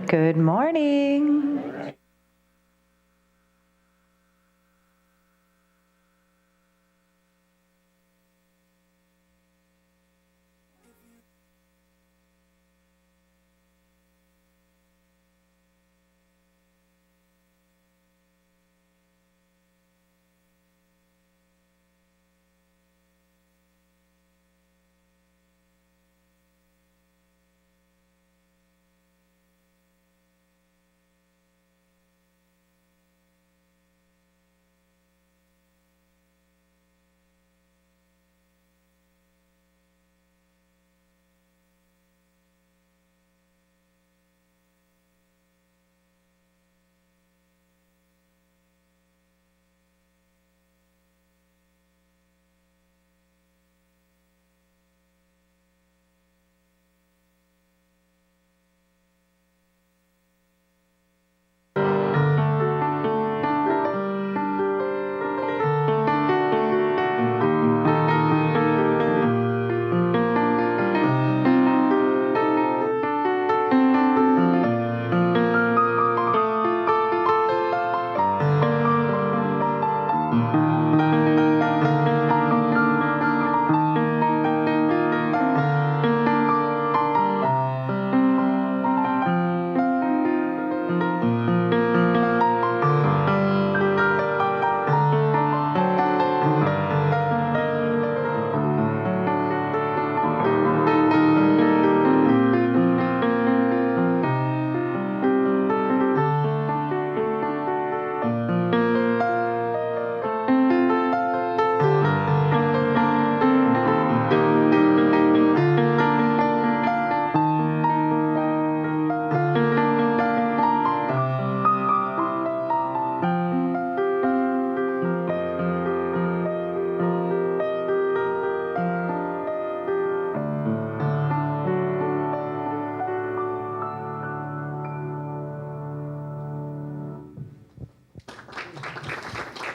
Good morning.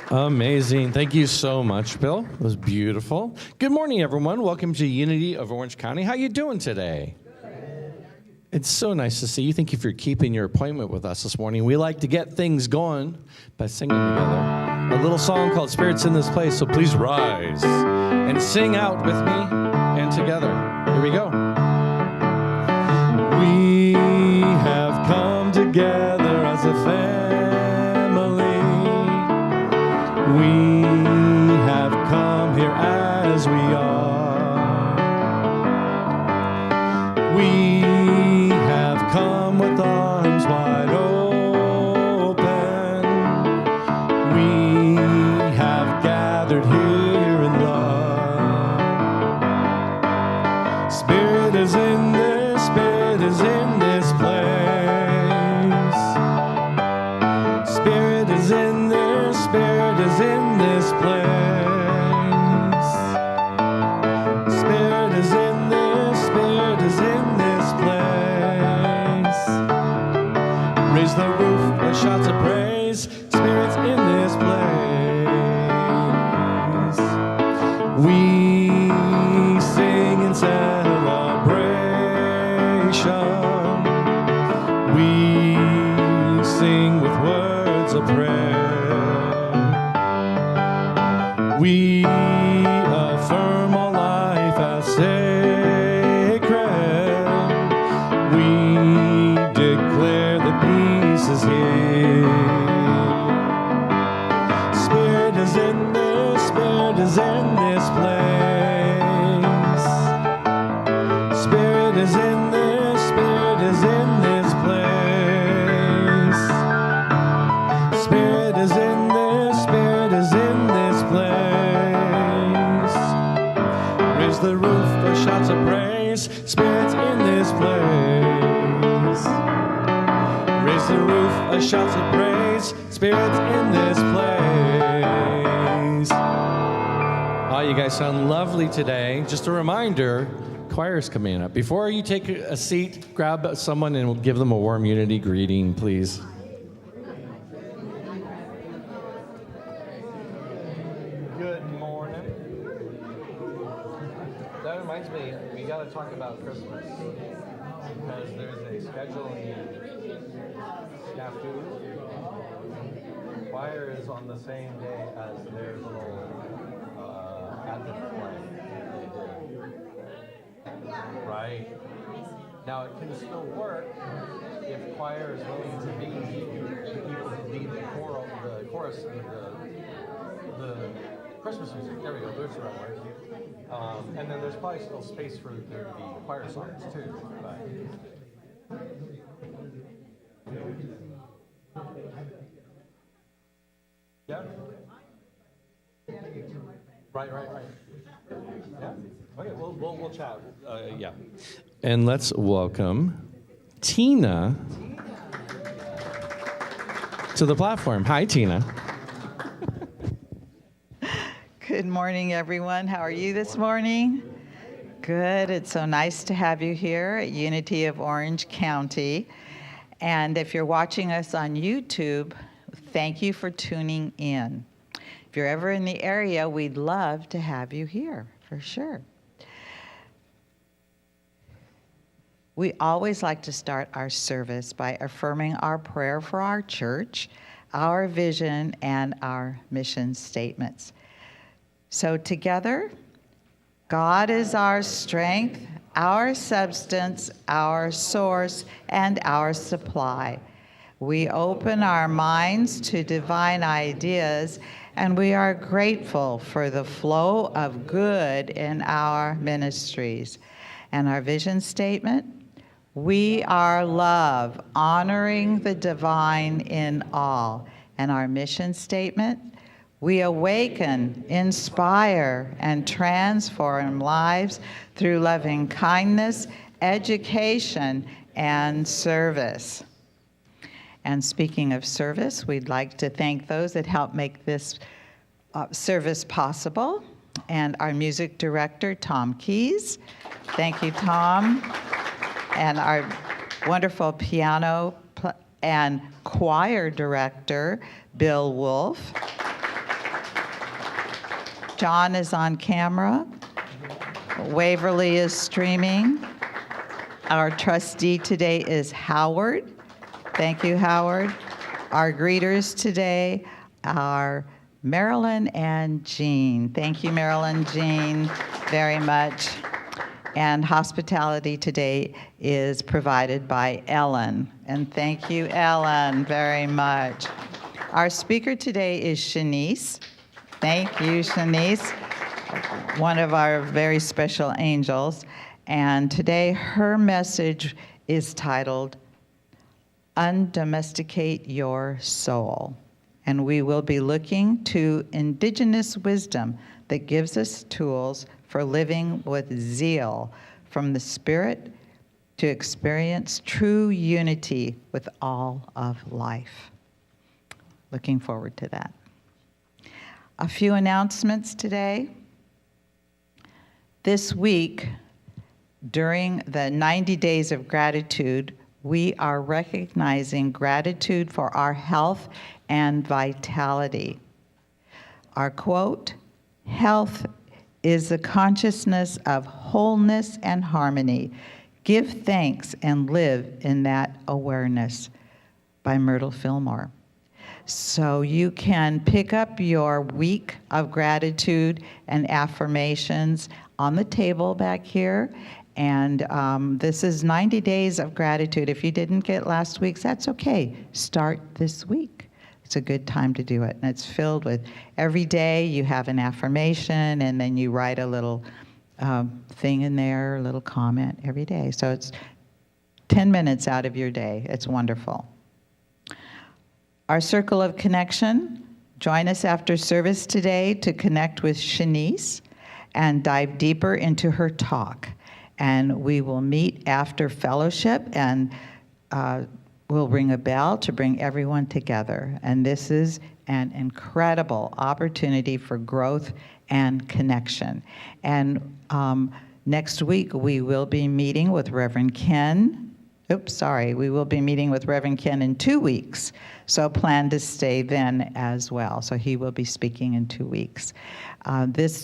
Amazing. Thank you so much, Bill. It was beautiful. Good morning, everyone. Welcome to Unity of Orange County. How you doing today? It's so nice to see you. Thank you for keeping your appointment with us this morning. We like to get things going by singing together. A little song called Spirits in This Place, so please rise and sing out with me and together. Here we go. We have come together as a family. We have come here as we are. We have come with arms wide open. We have gathered here in love. Spirit is in this, Spirit is in this place. Spirit is in this, Spirit is in this place. Spirit is in this, Spirit is in this place. Raise the roof with shouts of praise. Spirit's in this place. We sing in celebration. We sing with words of prayer. We affirm all life as sacred. We declare that peace is here. Spirit is in this, Spirit is in this place. Spirit is in this, Spirit is in this place. Spirit is in this, Spirit is in this place. Raise the roof for shouts of praise. Spirit's in this place. Raise the roof for shouts of praise. Spirit's in this place. Oh, you guys sound lovely today. Just a reminder, choir's coming up. Before you take a seat, grab someone and we'll give them a warm Unity greeting, please. Good morning. That reminds me, we got to talk about Christmas because there's a scheduling snafu. Choir is on the same day as their little Advent play they did. Right. Now it can still work if choir is willing to be people who lead the chorus, the Christmas music. There we go. There's the right word. And then there's probably still space for there to be choir songs too. But yeah. Right. Yeah. Okay. We'll chat. Yeah. And let's welcome Tina to the platform. Hi, Tina. Good morning, everyone. How are you this morning? Good. It's so nice to have you here at Unity of Orange County. And if you're watching us on YouTube, thank you for tuning in. If you're ever in the area, we'd love to have you here, for sure. We always like to start our service by affirming our prayer for our church, our vision, and our mission statements. So together, God is our strength, our substance, our source, and our supply. We open our minds to divine ideas, and we are grateful for the flow of good in our ministries. And our vision statement, we are love, honoring the divine in all. And our mission statement, we awaken, inspire, and transform lives through loving kindness, education, and service. And speaking of service, we'd like to thank those that helped make this service possible. And our music director, Tom Keys. Thank you, Tom. And our wonderful piano and choir director, Bill Wolf. John is on camera. Waverly is streaming. Our trustee today is Howard. Thank you, Howard. Our greeters today are Marilyn and Jean. Thank you, Marilyn, Jean, very much. And hospitality today is provided by Ellen. And thank you, Ellen, very much. Our speaker today is Chenise. Thank you, Chenise, one of our very special angels. And today her message is titled, Undomesticate Your Soul. And we will be looking to Indigenous wisdom that gives us tools for living with zeal from the Spirit to experience true unity with all of life. Looking forward to that. A few announcements today. This week, during the 90 Days of Gratitude, we are recognizing gratitude for our health and vitality. Our quote, health is the consciousness of wholeness and harmony. Give thanks and live in that awareness, by Myrtle Fillmore. So you can pick up your week of gratitude and affirmations on the table back here. And this is 90 days of gratitude. If you didn't get last week's, that's okay. Start this week. It's a good time to do it. And it's filled with every day you have an affirmation, and then you write a little thing in there, a little comment every day. So it's 10 minutes out of your day. It's wonderful. Our circle of connection, join us after service today to connect with Chenise and dive deeper into her talk. And we will meet after fellowship, and we'll ring a bell to bring everyone together. And this is an incredible opportunity for growth and connection. And next week, we will be meeting with Reverend Ken Oops, sorry. We will be meeting with Reverend Ken in 2 weeks, so plan to stay then as well. So he will be speaking in 2 weeks.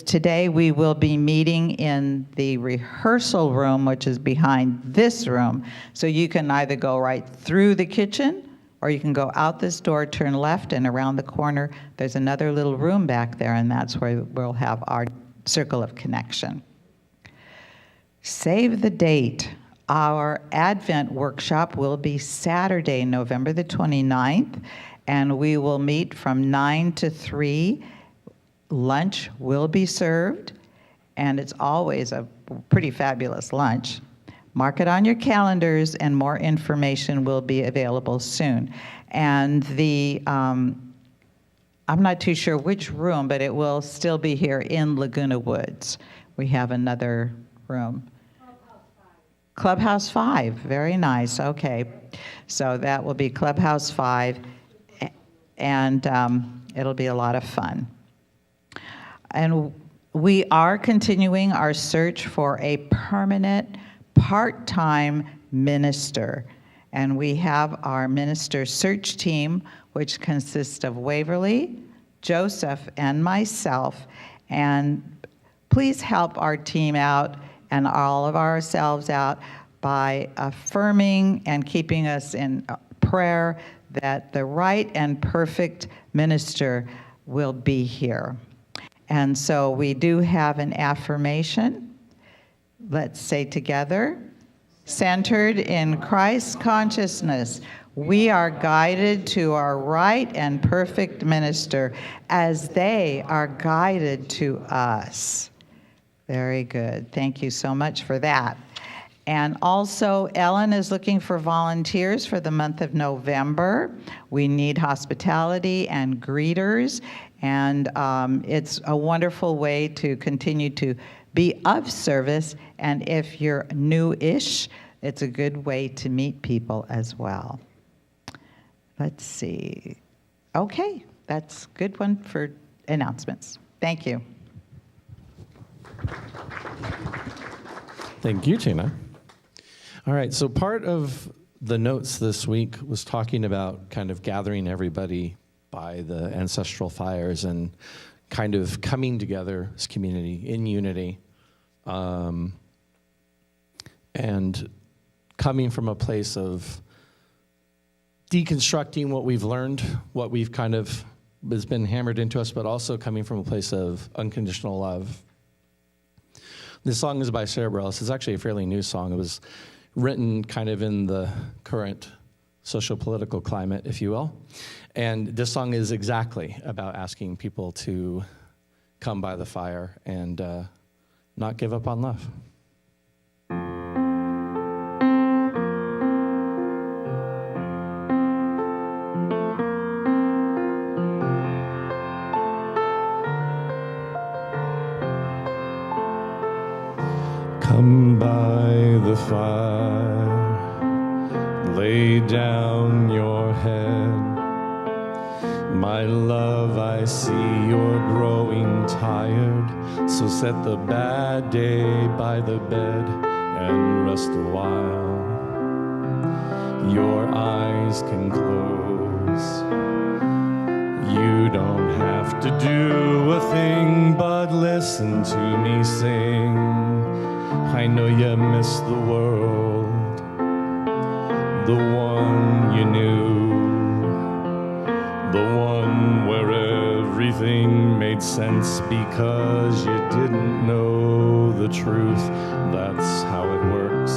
Today we will be meeting in the rehearsal room, which is behind this room. So you can either go right through the kitchen, or you can go out this door, turn left, and around the corner, there's another little room back there, and that's where we'll have our circle of connection. Save the date. Our Advent workshop will be Saturday, November the 29th, and we will meet from 9 to 3. Lunch will be served, and it's always a pretty fabulous lunch. Mark it on your calendars, and more information will be available soon. And I'm not too sure which room, but it will still be here in Laguna Woods. We have another room. Clubhouse 5, very nice, okay. So that will be Clubhouse 5, and it'll be a lot of fun. And we are continuing our search for a permanent part-time minister. And we have our minister search team, which consists of Waverly, Joseph, and myself. And please help our team out and all of ourselves out by affirming and keeping us in prayer that the right and perfect minister will be here. And so we do have an affirmation. Let's say together, centered in Christ's consciousness, we are guided to our right and perfect minister as they are guided to us. Very good. Thank you so much for that. And also, Ellen is looking for volunteers for the month of November. We need hospitality and greeters, and it's a wonderful way to continue to be of service. And if you're new-ish, it's a good way to meet people as well. Let's see. Okay, that's a good one for announcements. Thank you. Thank you, Tina. All right, so part of the notes this week was talking about kind of gathering everybody by the ancestral fires and kind of coming together as community in unity, and coming from a place of deconstructing what we've learned, what we've kind of has been hammered into us, but also coming from a place of unconditional love. This song is by Sarah Bareilles. It's actually a fairly new song. It was written kind of in the current socio-political climate, if you will. And this song is exactly about asking people to come by the fire and not give up on love. Come by the fire, lay down your head. My love, I see you're growing tired, so set the bad day by the bed and rest a while. Your eyes can close. You don't have to do a thing but listen to me sing. I know you miss the world, the one you knew, the one where everything made sense because you didn't know the truth. That's how it works.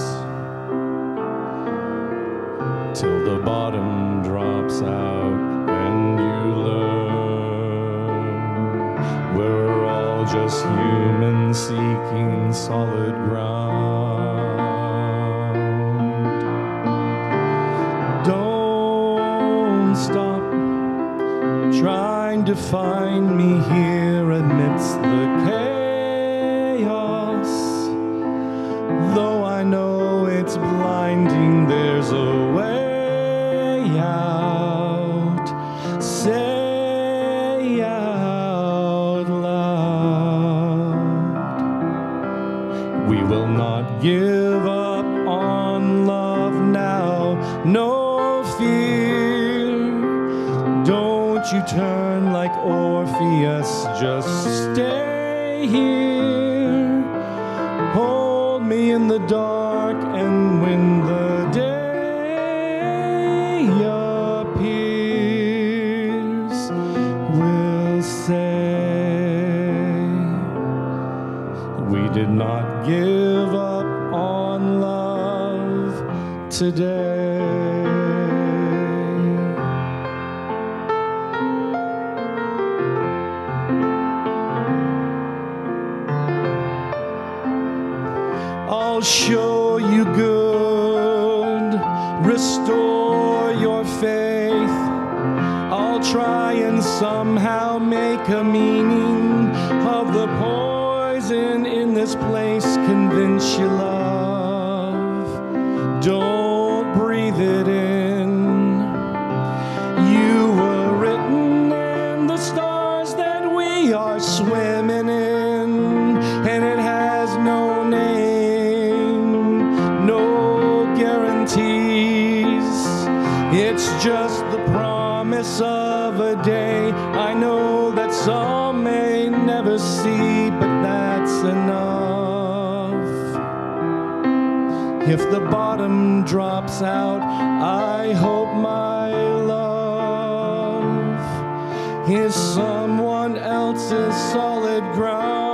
Till the bottom drops out and you learn we're all just humans seeking solid ground. Don't stop trying to find me here amidst the chaos. Though I know it's blinding, there's a way out. Say out loud. We will not give up on love now. fear. Don't you turn like Orpheus, just stay here. Hold me in the dark, and when the day appears, we'll say we did not give up on love today. I'll show you good, restore your faith. I'll try and somehow make a meaning of the poison in this place. Convince you love, don't breathe it in. You were written in the stars that we are swimming in, and it has no name, no guarantees. It's just the promise of a day I know that some may never see, but that's enough. If the bottom drops out, I hope my love is someone else's solid ground.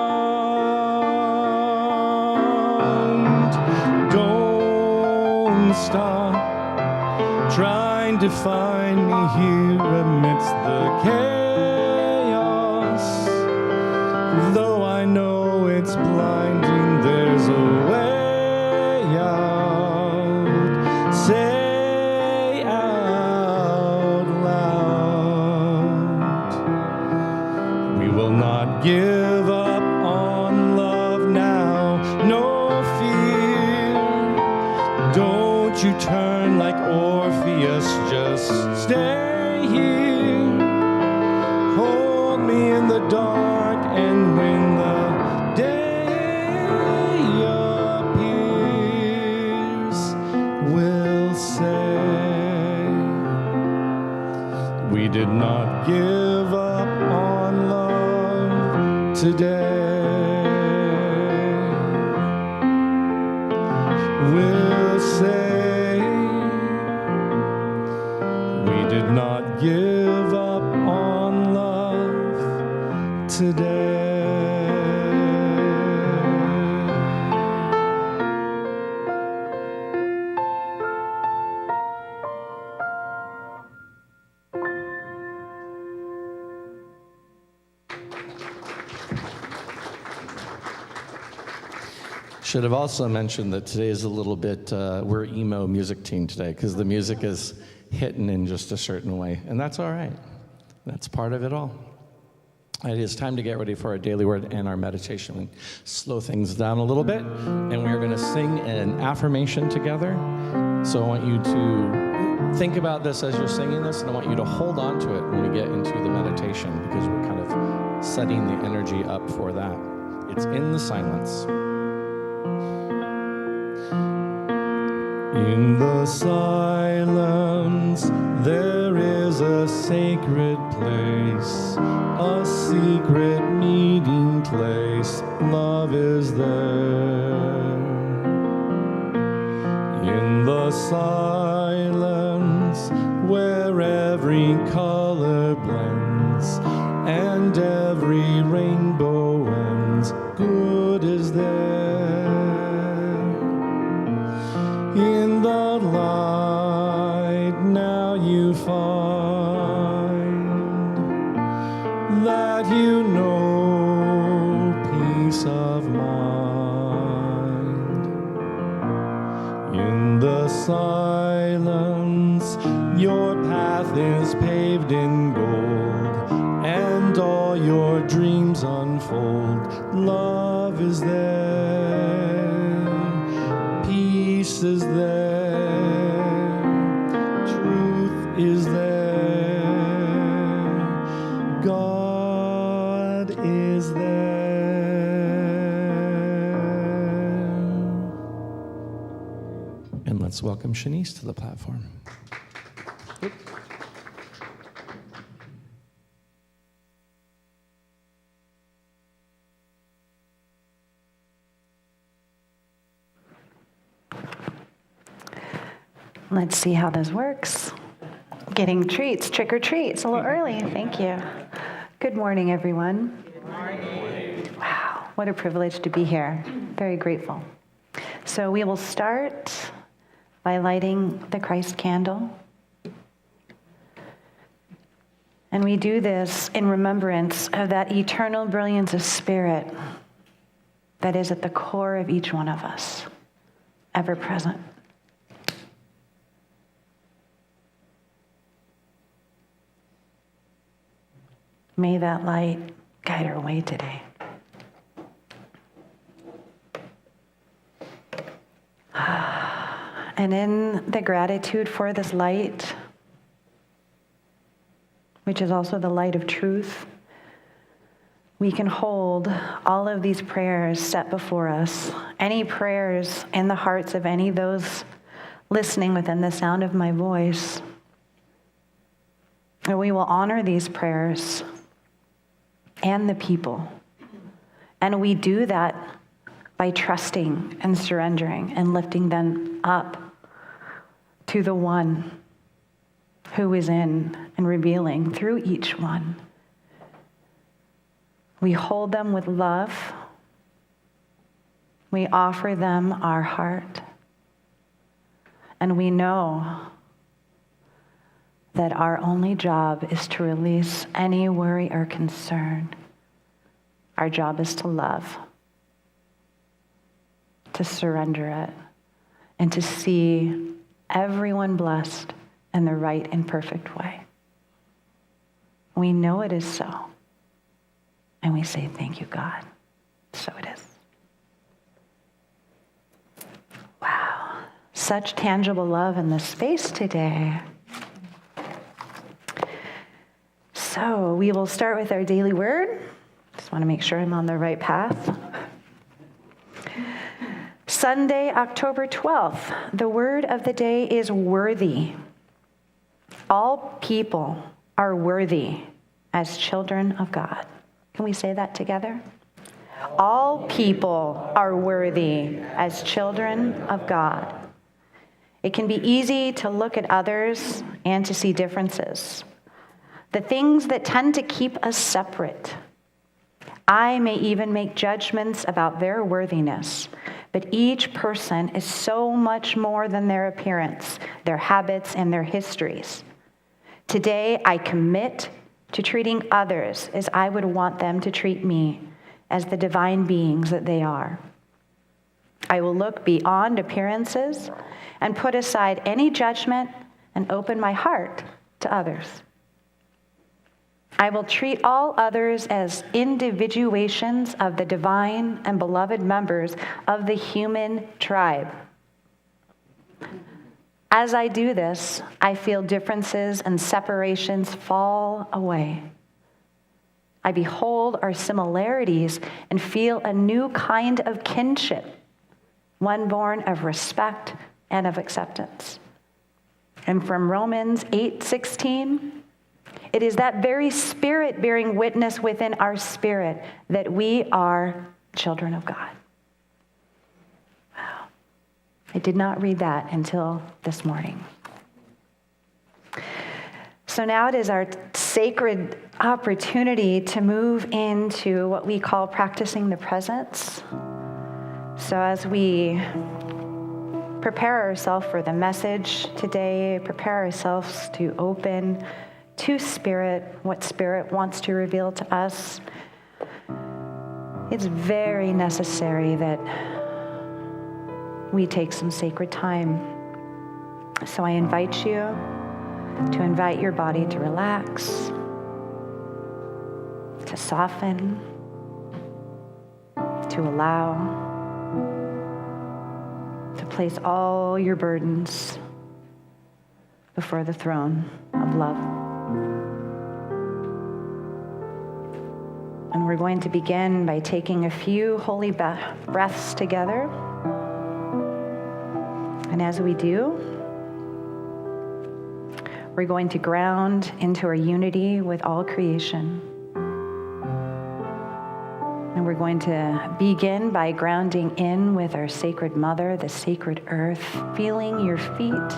Don't stop trying to find me here amidst the chaos. Though I know it's blinding, there's a way out. Say out loud, we will not give up on love now. No fear, don't you turn like Orpheus, just stay here. Hold me in the dark, and when the day appears, we'll say we did not give up on love today. We'll say we did not give up on love today. Should have also mentioned that today is a little bit, we're emo music team today, because the music is hitting in just a certain way, and that's all right. That's part of it all. It is time to get ready for our daily word and our meditation. We slow things down a little bit, and we are going to sing an affirmation together. So I want you to think about this as you're singing this, and I want you to hold on to it when we get into the meditation, because we're kind of setting the energy up for that. It's in the silence. In the silence, there is a sacred place, a secret meeting place. Love is there. In the silence, where every color blends and every rainbow ends, good is there. In the light now you find that you know peace of mind. In the silence your path is paved in gold, and all your dreams unfold. Love is there, peace is there, truth is there, God is there. And let's welcome Chenise to the platform. Let's see how this works. Getting treats, trick or treats, a little early. Thank you. Good morning, everyone. Good morning. Wow, what a privilege to be here. Very grateful. So we will start by lighting the Christ candle. And we do this in remembrance of that eternal brilliance of spirit that is at the core of each one of us, ever present. May that light guide our way today. And in the gratitude for this light, which is also the light of truth, we can hold all of these prayers set before us, any prayers in the hearts of any of those listening within the sound of my voice. And we will honor these prayers and the people. And we do that by trusting and surrendering and lifting them up to the one who is in and revealing through each one. We hold them with love. We offer them our heart. And we know that our only job is to release any worry or concern. Our job is to love, to surrender it, and to see everyone blessed in the right and perfect way. We know it is so. And we say, thank you, God. So it is. Wow. Such tangible love in this space today. So we will start with our daily word. Just want to make sure I'm on the right path. Sunday, October 12th. The word of the day is worthy. All people are worthy as children of God. Can we say that together? All people are worthy as children of God. It can be easy to look at others and to see differences. The things that tend to keep us separate. I may even make judgments about their worthiness, but each person is so much more than their appearance, their habits, and their histories. Today, I commit to treating others as I would want them to treat me, as the divine beings that they are. I will look beyond appearances and put aside any judgment and open my heart to others. I will treat all others as individuations of the divine and beloved members of the human tribe. As I do this, I feel differences and separations fall away. I behold our similarities and feel a new kind of kinship, one born of respect and of acceptance. And from Romans 8:16, it is that very Spirit bearing witness within our spirit that we are children of God. Wow. I did not read that until this morning. So now it is our sacred opportunity to move into what we call practicing the presence. So as we prepare ourselves for the message today, prepare ourselves to open to Spirit, what Spirit wants to reveal to us, it's very necessary that we take some sacred time. So I invite you to invite your body to relax, to soften, to allow, to place all your burdens before the throne of love. And we're going to begin by taking a few holy breaths together. And as we do, We're going to ground into our unity with all creation. And we're going to begin by grounding in with our sacred mother, the sacred earth, feeling your feet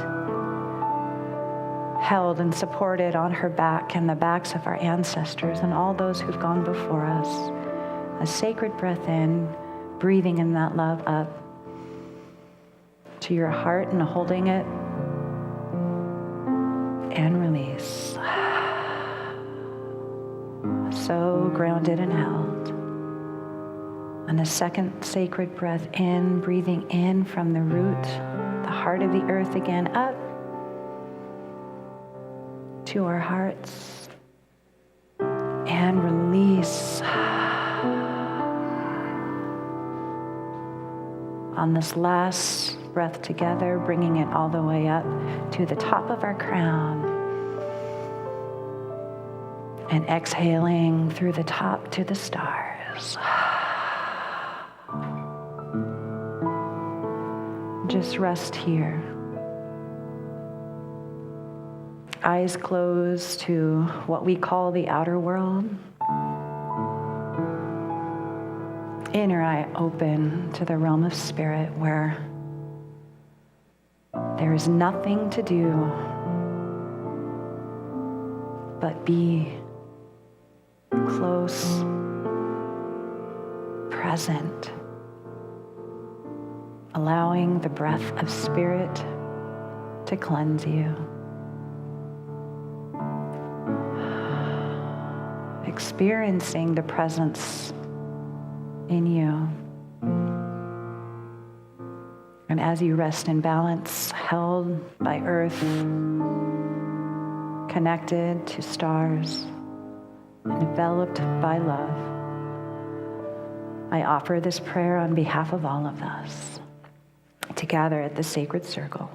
held and supported on her back and the backs of our ancestors and all those who've gone before us. A sacred breath in, breathing in that love up to your heart and holding it, and release. So grounded and held. And a second sacred breath in, breathing in from the root, the heart of the earth again, up to our hearts, and release. On this last breath together, bringing it all the way up to the top of our crown, and exhaling through the top to the stars. Just rest here. Eyes closed to what we call the outer world. Inner eye open to the realm of spirit, where there is nothing to do but be close, present, allowing the breath of spirit to cleanse you. Experiencing the presence in you. And as you rest in balance, held by earth, connected to stars, enveloped by love, I offer this prayer on behalf of all of us to gather at the sacred circle.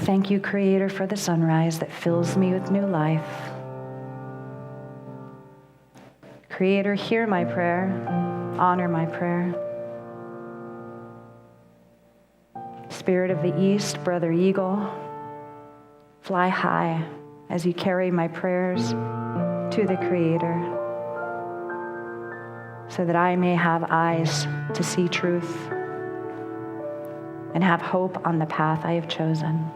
Thank you, Creator, for the sunrise that fills me with new life. Creator, hear my prayer, honor my prayer. Spirit of the East, Brother Eagle, fly high as you carry my prayers to the Creator, so that I may have eyes to see truth and have hope on the path I have chosen.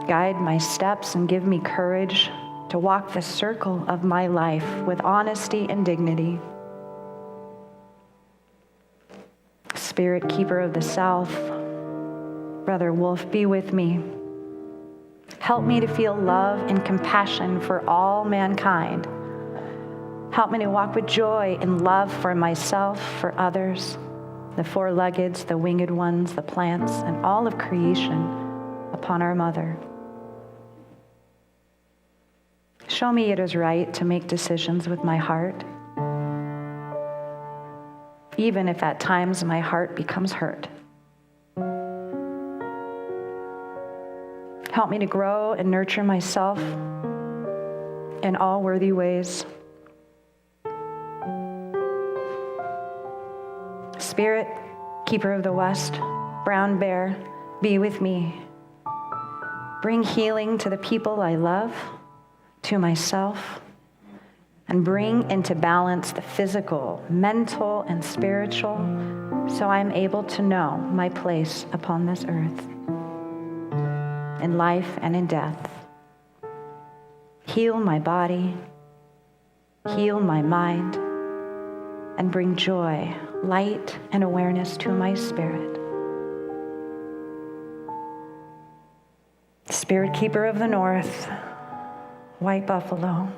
Guide my steps and give me courage to walk the circle of my life with honesty and dignity. Spirit keeper of the South, Brother Wolf, be with me. Help me to feel love and compassion for all mankind. Help me to walk with joy and love for myself, for others, the four-leggeds, the winged ones, the plants, and all of creation upon our mother. Show me it is right to make decisions with my heart, even if at times my heart becomes hurt. Help me to grow and nurture myself in all worthy ways. Spirit, keeper of the West, brown bear, be with me. Bring healing to the people I love, to myself, and bring into balance the physical, mental, and spiritual, so I'm able to know my place upon this earth, in life and in death. Heal my body, heal my mind, and bring joy, light, and awareness to my spirit. Spirit keeper of the North, White Buffalo,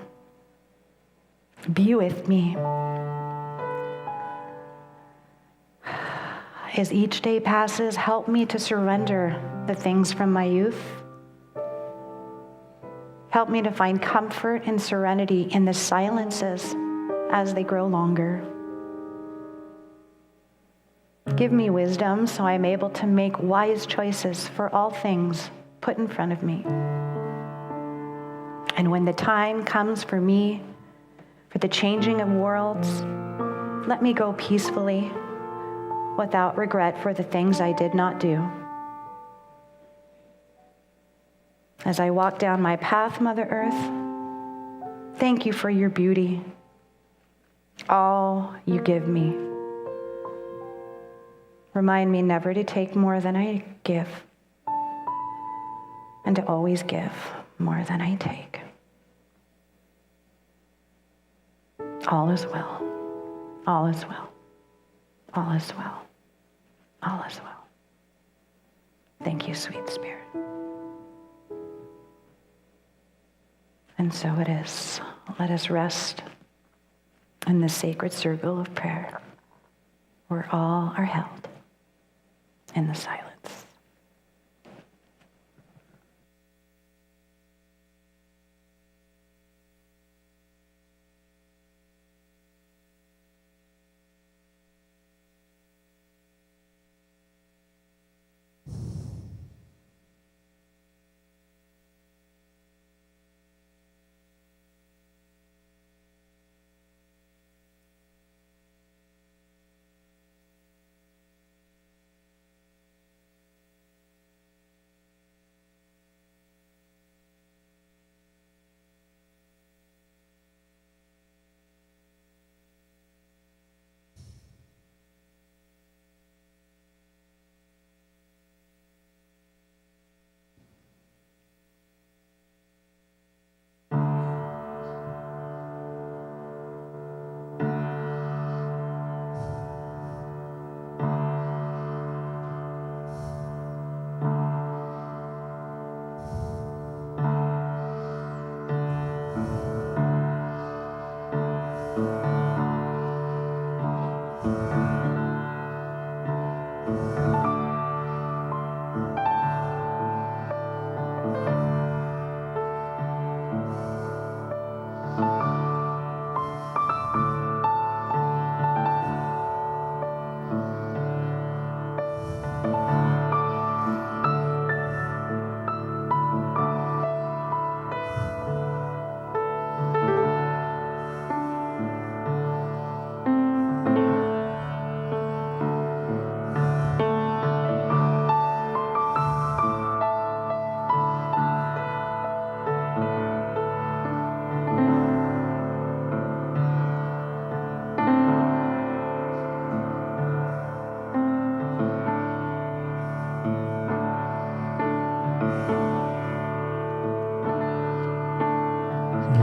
be with me. As each day passes, help me to surrender the things from my youth. Help me to find comfort and serenity in the silences as they grow longer. Give me wisdom so I'm able to make wise choices for all things put in front of me. And when the time comes for me, for the changing of worlds, Let me go peacefully, without regret for the things I did not do. As I walk down my path, Mother Earth, thank you for your beauty, all you give me. Remind me never to take more than I give, and to always give more than I take. All is well. All is well. All is well. All is well. Thank you, sweet Spirit. And so it is. Let us rest in the sacred circle of prayer, where all are held in the silence.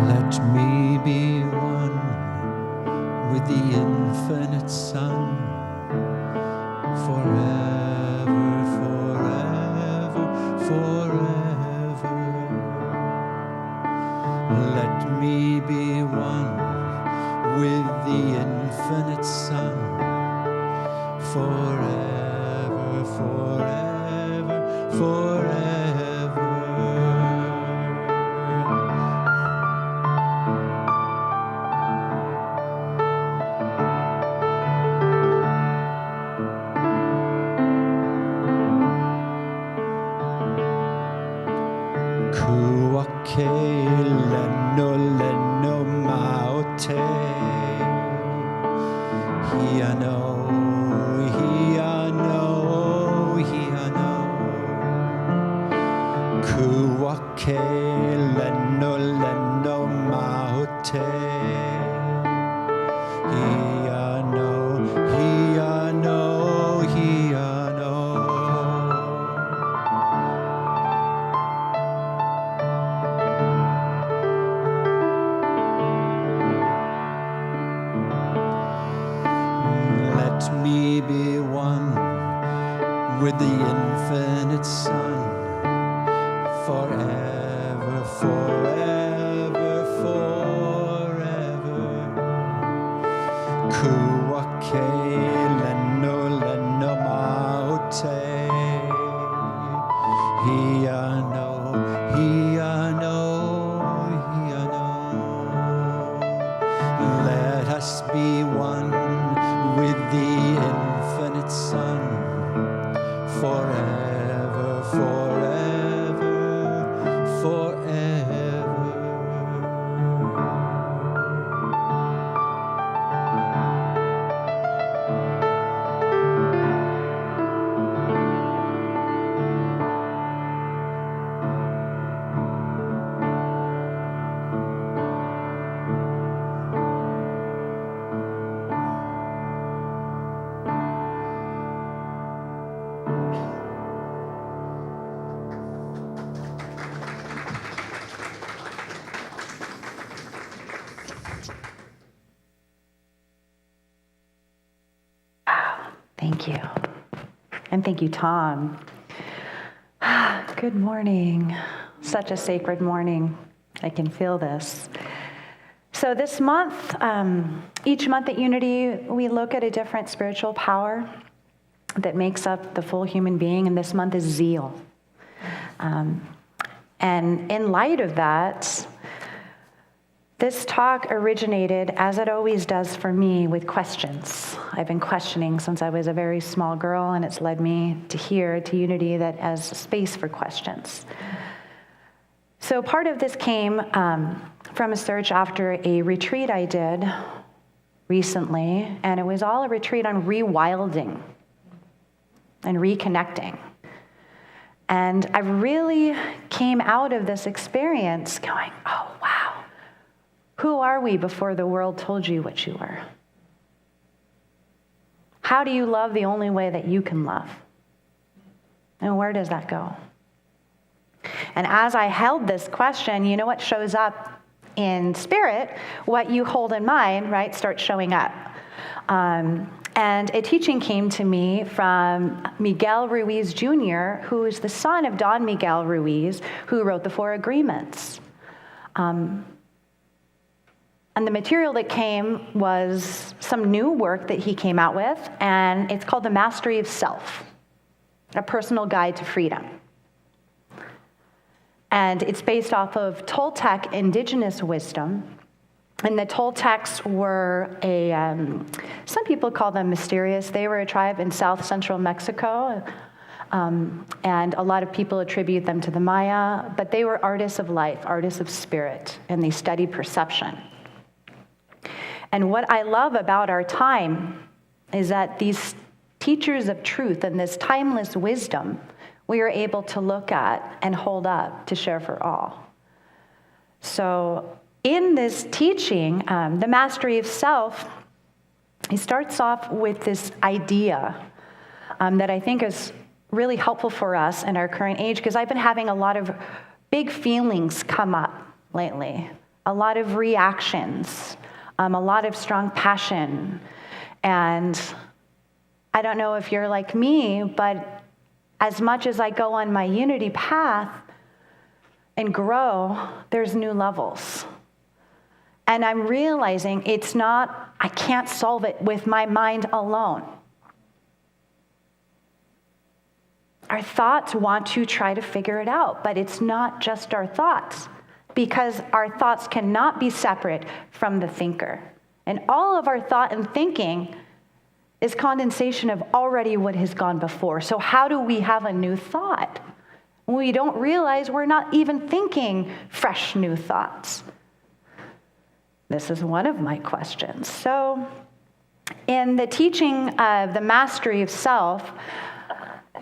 Let me be one with the infinite Son, forever, forever, forever. Let me be one with the infinite Son, forever, forever, forever. Leno, leno, maote. Hiano, hiano, hiano. Kuake, leno, leno, maote. Hiano, hiano, hiano. Let me be one with the infinite Son, forever, forever, forever. Kuake, leno, leno, maote. Hiano, hiano, hiano. Let us be one with the infinite Son, forever, forever, forever. Thank you. And thank you, Tom. Good morning. Such a sacred morning. I can feel this. So this month, each month at Unity, we look at a different spiritual power that makes up the full human being, and this month is zeal. And in light of that, this talk originated, as it always does for me, with questions. I've been questioning since I was a very small girl, and it's led me to here, to Unity, that as a space for questions. So part of this came from a search after a retreat I did recently, and it was all a retreat on rewilding and reconnecting. And I really came out of this experience going, oh, wow. Who are we before the world told you what you were? How do you love the only way that you can love? And where does that go? And as I held this question, you know what shows up in spirit? What you hold in mind, right, starts showing up. And a teaching came to me from Miguel Ruiz Jr., who is the son of Don Miguel Ruiz, who wrote the Four Agreements. And the material that came was some new work that he came out with, and it's called The Mastery of Self, a personal guide to freedom. And it's based off of Toltec indigenous wisdom. And the Toltecs were some people call them mysterious. They were a tribe in south central Mexico. And a lot of people attribute them to the Maya, but they were artists of life, artists of spirit, and they studied perception. And what I love about our time is that these teachers of truth and this timeless wisdom, we are able to look at and hold up to share for all. So in this teaching, the mastery of self, he starts off with this idea that I think is really helpful for us in our current age, because I've been having a lot of big feelings come up lately, a lot of reactions, a lot of strong passion. And I don't know if you're like me, but as much as I go on my Unity path and grow, there's new levels. And I'm realizing I can't solve it with my mind alone. Our thoughts want to try to figure it out, but it's not just our thoughts, because our thoughts cannot be separate from the thinker. And all of our thought and thinking is condensation of already what has gone before. So how do we have a new thought? We don't realize we're not even thinking fresh new thoughts. This is one of my questions. So in the teaching of the mastery of self,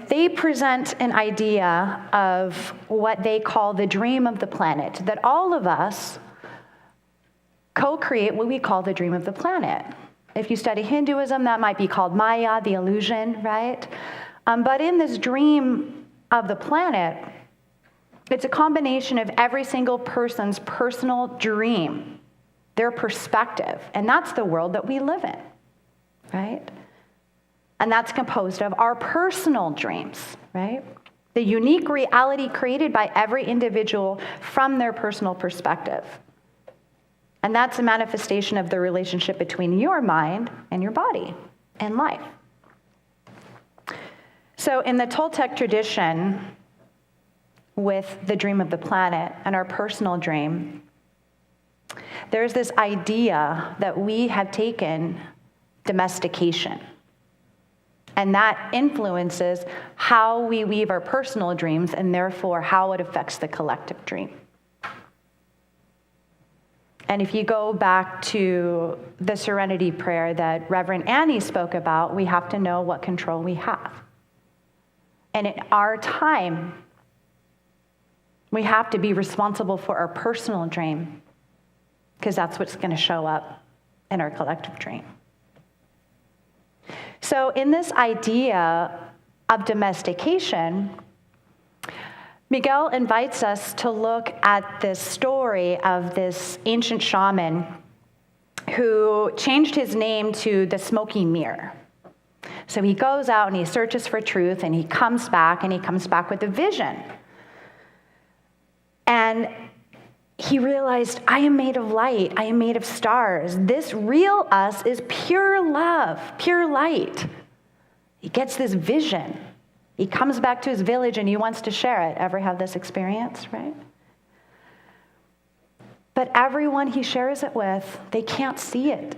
they present an idea of what they call the dream of the planet, that all of us co-create what we call the dream of the planet. If you study Hinduism, that might be called Maya, the illusion, right? But in this dream of the planet, it's a combination of every single person's personal dream, their perspective, and that's the world that we live in, right? And that's composed of our personal dreams, right? The unique reality created by every individual from their personal perspective. And that's a manifestation of the relationship between your mind and your body and life. So in the Toltec tradition, with the dream of the planet and our personal dream, there's this idea that we have taken domestication. And that influences how we weave our personal dreams, and therefore how it affects the collective dream. And if you go back to the Serenity Prayer that Reverend Annie spoke about, we have to know what control we have. And in our time, we have to be responsible for our personal dream, because that's what's going to show up in our collective dream. So in this idea of domestication, Miguel invites us to look at this story of this ancient shaman who changed his name to the Smoky Mirror. So he goes out and he searches for truth, and he comes back with a vision. And he realized, I am made of light. I am made of stars. This real us is pure love, pure light. He gets this vision. He comes back to his village and he wants to share it. Ever have this experience, right? But everyone he shares it with, they can't see it.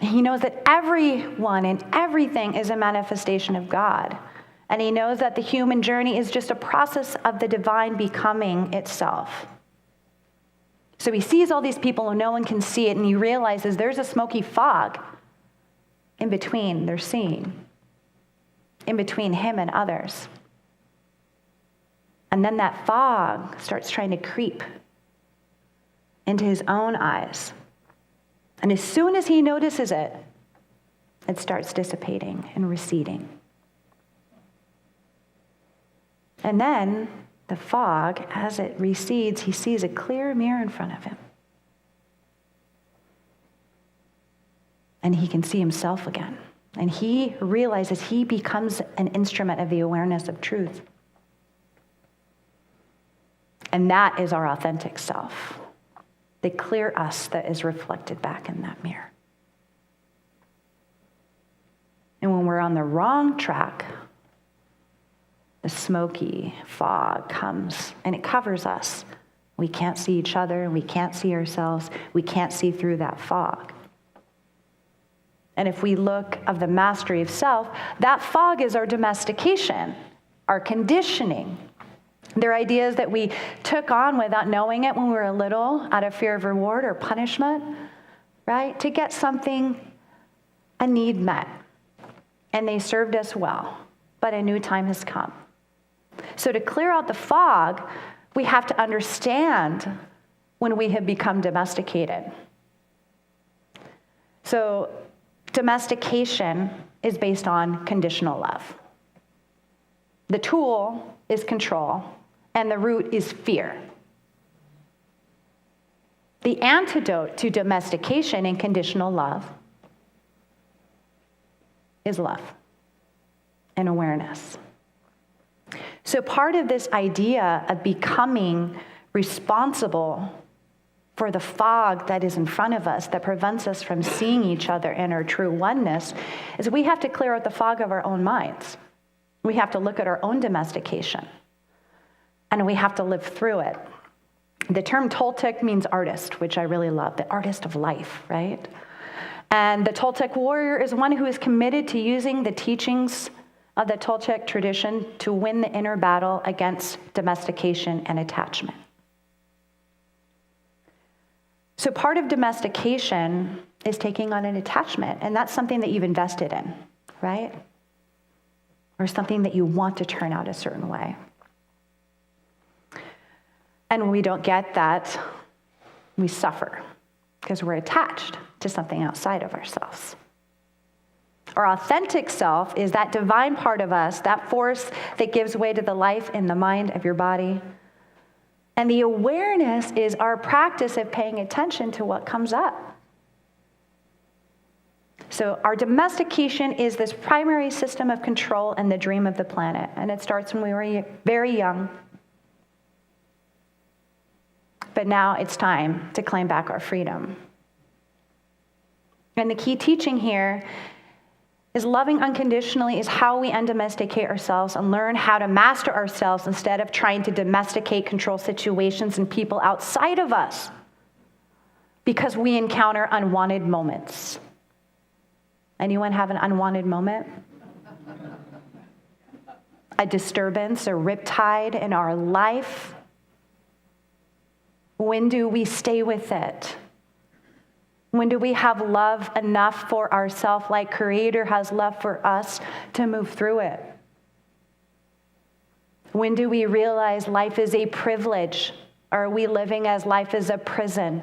He knows that everyone and everything is a manifestation of God. And he knows that the human journey is just a process of the divine becoming itself. So he sees all these people and no one can see it, and he realizes there's a smoky fog in between they're seeing, in between him and others. And then that fog starts trying to creep into his own eyes. And as soon as he notices it, it starts dissipating and receding. And then the fog, as it recedes, he sees a clear mirror in front of him. And he can see himself again. And he realizes he becomes an instrument of the awareness of truth. And that is our authentic self, the clear us that is reflected back in that mirror. And when we're on the wrong track, the smoky fog comes and it covers us. We can't see each other. We can't see ourselves. We can't see through that fog. And if we look of the mastery of self, that fog is our domestication, our conditioning. They're ideas that we took on without knowing it when we were little, out of fear of reward or punishment, right? To get something, a need met. And they served us well, but a new time has come. So to clear out the fog, we have to understand when we have become domesticated. So domestication is based on conditional love. The tool is control, and the root is fear. The antidote to domestication and conditional love is love and awareness. So part of this idea of becoming responsible for the fog that is in front of us that prevents us from seeing each other in our true oneness is we have to clear out the fog of our own minds. We have to look at our own domestication, and we have to live through it. The term Toltec means artist, which I really love, the artist of life, right? And the Toltec warrior is one who is committed to using the teachings of the Toltec tradition to win the inner battle against domestication and attachment. So part of domestication is taking on an attachment, and that's something that you've invested in, right? Or something that you want to turn out a certain way. And when we don't get that, we suffer because we're attached to something outside of ourselves. Our authentic self is that divine part of us, that force that gives way to the life in the mind of your body. And the awareness is our practice of paying attention to what comes up. So our domestication is this primary system of control and the dream of the planet. And it starts when we were very young. But now it's time to claim back our freedom. And the key teaching here is loving unconditionally is how we undomesticate ourselves and learn how to master ourselves instead of trying to domesticate, control situations and people outside of us because we encounter unwanted moments. Anyone have an unwanted moment? A disturbance, a riptide in our life? When do we stay with it? When do we have love enough for ourselves, like Creator has love for us, to move through it? When do we realize life is a privilege? Or are we living as life is a prison?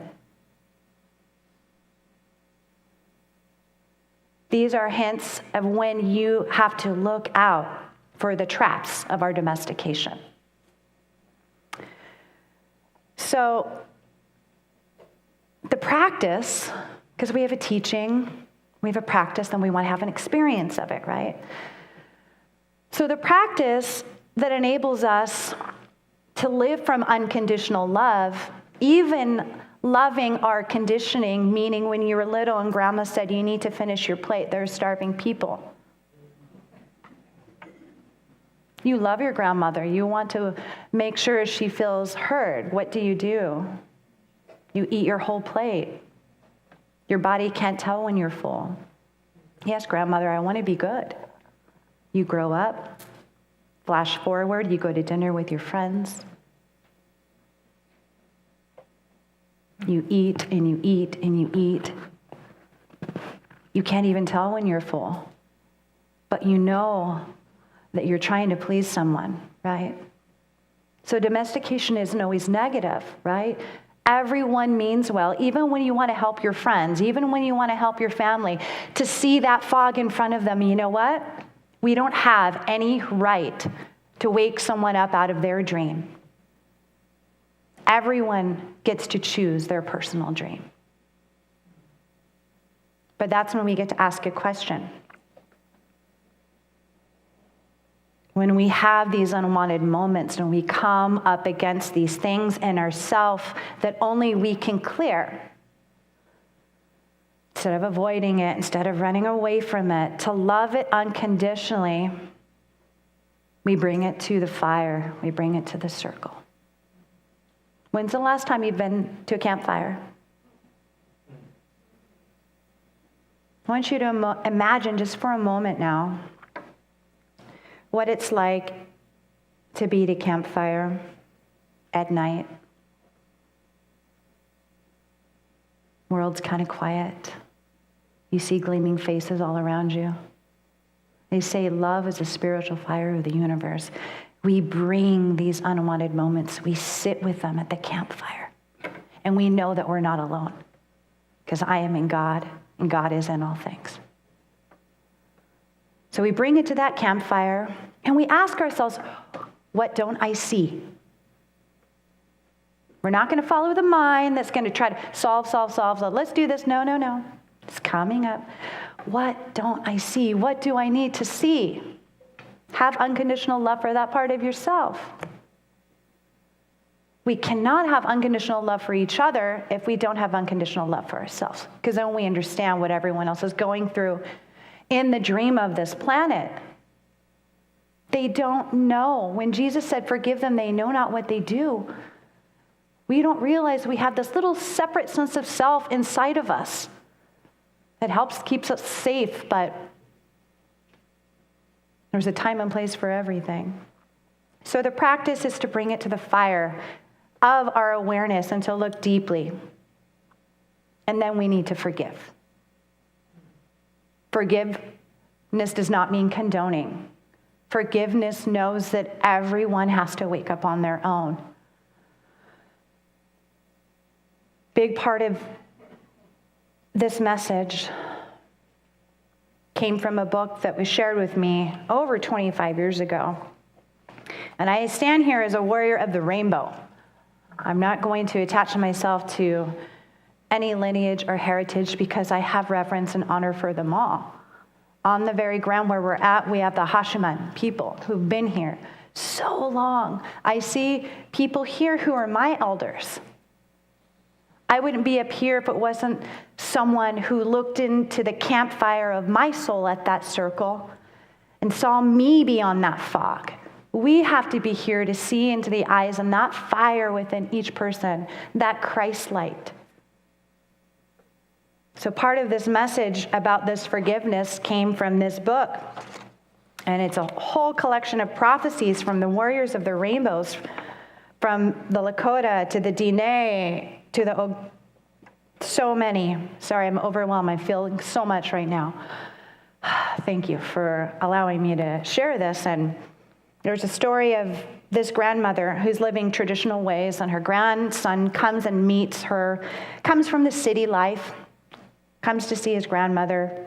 These are hints of when you have to look out for the traps of our domestication. So the practice, because we have a teaching, We have a practice, then we want to have an experience of it, right? So the practice that enables us to live from unconditional love, even loving our conditioning, meaning when you were little and grandma said, you need to finish your plate, there's starving people. You love your grandmother. You want to make sure she feels heard. What do? You eat your whole plate. Your body can't tell when you're full. Yes, grandmother, I want to be good. You grow up, flash forward, you go to dinner with your friends. You eat and you eat and you eat. You can't even tell when you're full, but you know that you're trying to please someone, right? So domestication isn't always negative, right? Everyone means well, even when you want to help your friends, even when you want to help your family, to see that fog in front of them. You know what? We don't have any right to wake someone up out of their dream. Everyone gets to choose their personal dream. But that's when we get to ask a question. When we have these unwanted moments, when we come up against these things in ourselves that only we can clear, instead of avoiding it, instead of running away from it, to love it unconditionally, we bring it to the fire, we bring it to the circle. When's the last time you've been to a campfire? I want you to imagine just for a moment now what it's like to be at a campfire at night. World's kind of quiet. You see gleaming faces all around you. They say love is the spiritual fire of the universe. We bring these unwanted moments. We sit with them at the campfire. And we know that we're not alone. Because I am in God, and God is in all things. So we bring it to that campfire, and we ask ourselves, what don't I see? We're not going to follow the mind that's going to try to solve. Let's do this. No. It's coming up. What don't I see? What do I need to see? Have unconditional love for that part of yourself. We cannot have unconditional love for each other if we don't have unconditional love for ourselves, because then we understand what everyone else is going through in the dream of this planet. They don't know. When Jesus said, forgive them, they know not what they do. We don't realize we have this little separate sense of self inside of us that keeps us safe, but there's a time and place for everything. So the practice is to bring it to the fire of our awareness and to look deeply. And then we need to forgive. Forgiveness does not mean condoning. Forgiveness knows that everyone has to wake up on their own. Big part of this message came from a book that was shared with me over 25 years ago. And I stand here as a warrior of the rainbow. I'm not going to attach myself to any lineage or heritage because I have reverence and honor for them all. On the very ground where we're at, we have the Hashiman people who've been here so long. I see people here who are my elders. I wouldn't be up here if it wasn't someone who looked into the campfire of my soul at that circle and saw me beyond that fog. We have to be here to see into the eyes and that fire within each person, that Christ light. So part of this message about this forgiveness came from this book. And it's a whole collection of prophecies from the warriors of the rainbows, from the Lakota to the Diné to the so many. Sorry, I'm overwhelmed. I'm feeling so much right now. Thank you for allowing me to share this. And there's a story of this grandmother who's living traditional ways, and her grandson comes and meets her, comes from the city life, comes to see his grandmother,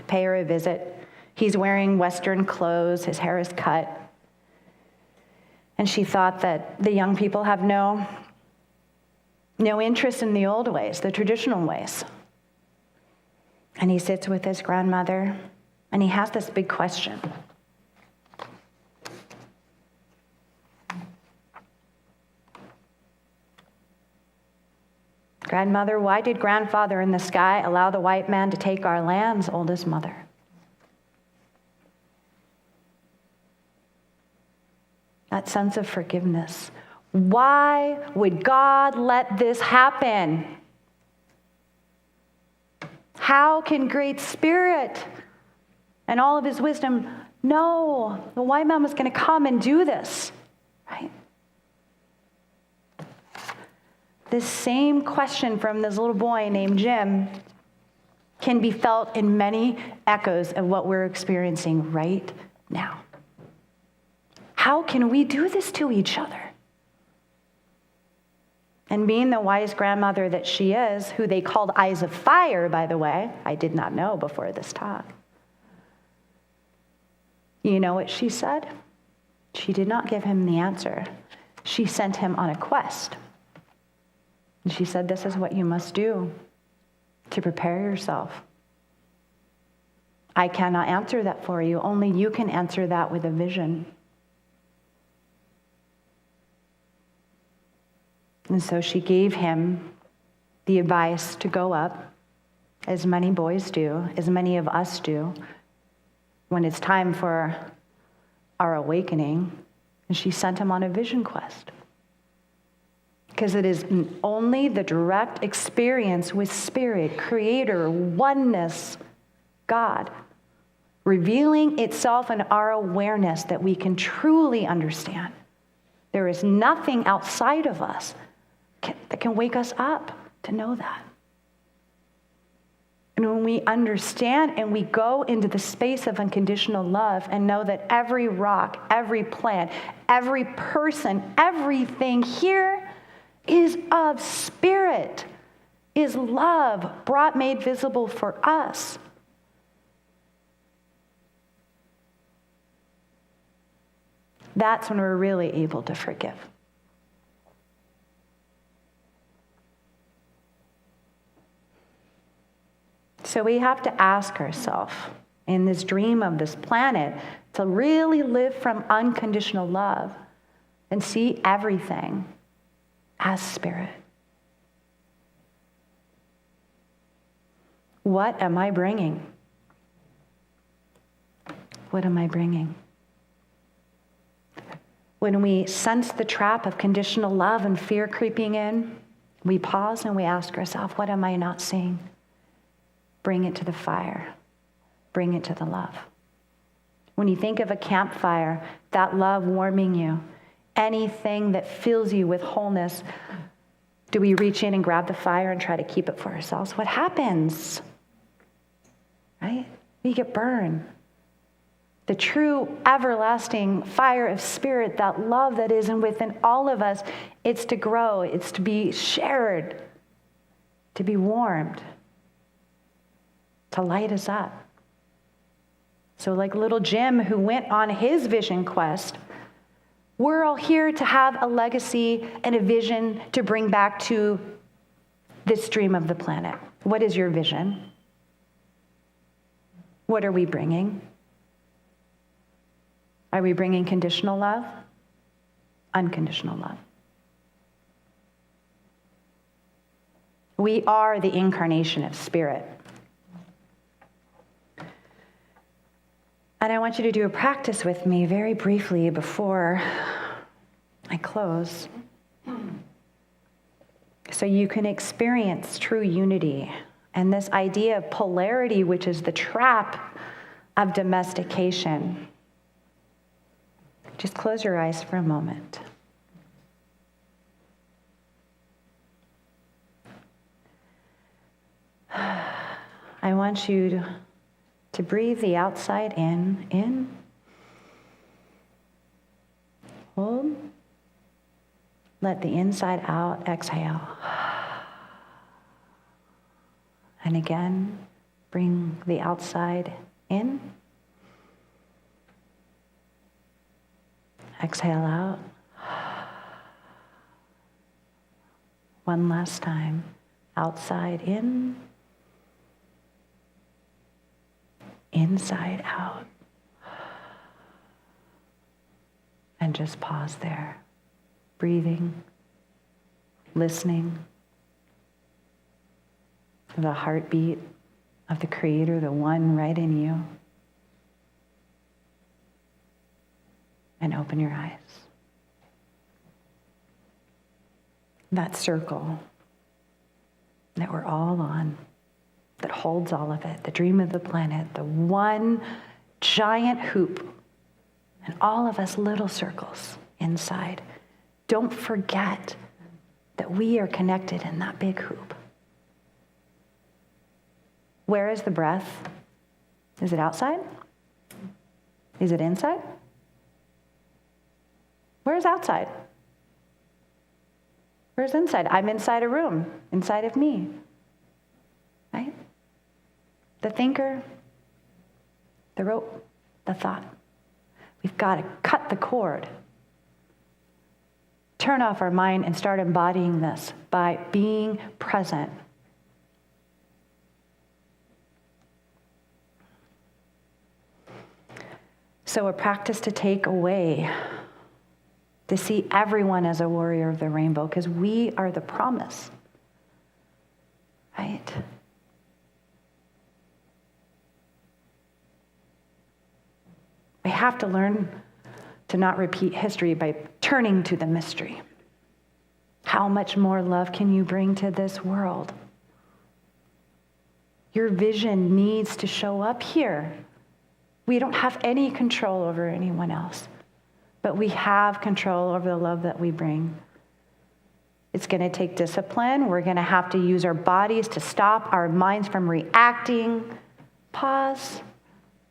pay her a visit. He's wearing Western clothes, his hair is cut. And she thought that the young people have no interest in the old ways, the traditional ways. And he sits with his grandmother, and he has this big question. Grandmother, why did grandfather in the sky allow the white man to take our lands, oldest mother? That sense of forgiveness. Why would God let this happen? How can Great Spirit and all of his wisdom know the white man was going to come and do this? Right? This same question from this little boy named Jim can be felt in many echoes of what we're experiencing right now. How can we do this to each other? And being the wise grandmother that she is, who they called Eyes of Fire, by the way, I did not know before this talk. You know what she said? She did not give him the answer. She sent him on a quest. And she said, this is what you must do to prepare yourself. I cannot answer that for you. Only you can answer that with a vision. And so she gave him the advice to go up, as many boys do, as many of us do, when it's time for our awakening. And she sent him on a vision quest. Because it is only the direct experience with Spirit, Creator, oneness, God, revealing itself in our awareness that we can truly understand. There is nothing outside of us that can wake us up to know that. And when we understand and we go into the space of unconditional love and know that every rock, every plant, every person, everything here is of Spirit, is love made visible for us. That's when we're really able to forgive. So we have to ask ourselves, in this dream of this planet, to really live from unconditional love and see everything as Spirit. What am I bringing? What am I bringing? When we sense the trap of conditional love and fear creeping in, we pause and we ask ourselves, what am I not seeing? Bring it to the fire. Bring it to the love. When you think of a campfire, that love warming you, anything that fills you with wholeness, do we reach in and grab the fire and try to keep it for ourselves? What happens? Right? We get burned. The true everlasting fire of Spirit, that love that is within all of us, it's to grow, it's to be shared, to be warmed, to light us up. So like little Jim who went on his vision quest, we're all here to have a legacy and a vision to bring back to this dream of the planet. What is your vision? What are we bringing? Are we bringing conditional love? Unconditional love. We are the incarnation of Spirit. And I want you to do a practice with me very briefly before I close, so you can experience true unity and this idea of polarity, which is the trap of domestication. Just close your eyes for a moment. I want you to breathe the outside in, hold, let the inside out, exhale. And again, bring the outside in, exhale out. One last time, outside in, inside out. And just pause there, breathing, listening to the heartbeat of the Creator, the one right in you. And open your eyes. That circle that we're all on, that holds all of it, the dream of the planet, the one giant hoop, and all of us little circles inside. Don't forget that we are connected in that big hoop. Where is the breath? Is it outside? Is it inside? Where's outside? Where's inside? I'm inside a room, inside of me, right? The thinker, the rope, the thought. We've got to cut the cord. Turn off our mind and start embodying this by being present. So a practice to take away, to see everyone as a warrior of the rainbow, because we are the promise, right? We have to learn to not repeat history by turning to the mystery. How much more love can you bring to this world? Your vision needs to show up here. We don't have any control over anyone else, but we have control over the love that we bring. It's going to take discipline. We're going to have to use our bodies to stop our minds from reacting. Pause,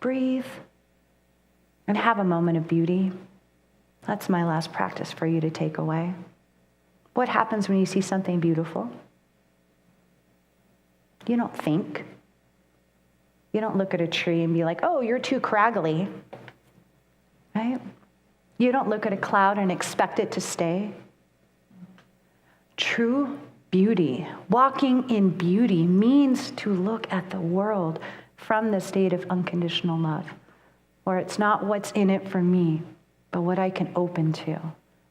breathe, and have a moment of beauty. That's my last practice for you to take away. What happens when you see something beautiful? You don't think. You don't look at a tree and be like, oh, you're too craggly, right? You don't look at a cloud and expect it to stay. True beauty, walking in beauty, means to look at the world from the state of unconditional love, where it's not what's in it for me, but what I can open to.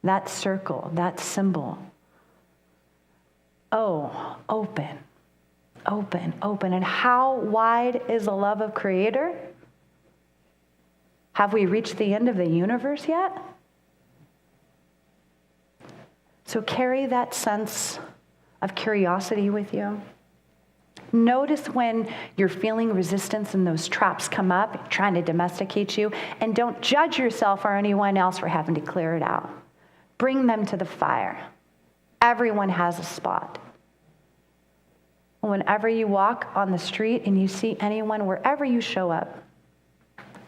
That circle, that symbol. Oh, open. Open, open. And how wide is the love of Creator? Have we reached the end of the universe yet? So carry that sense of curiosity with you. Notice when you're feeling resistance and those traps come up, trying to domesticate you, and don't judge yourself or anyone else for having to clear it out. Bring them to the fire. Everyone has a spot. Whenever you walk on the street and you see anyone, wherever you show up,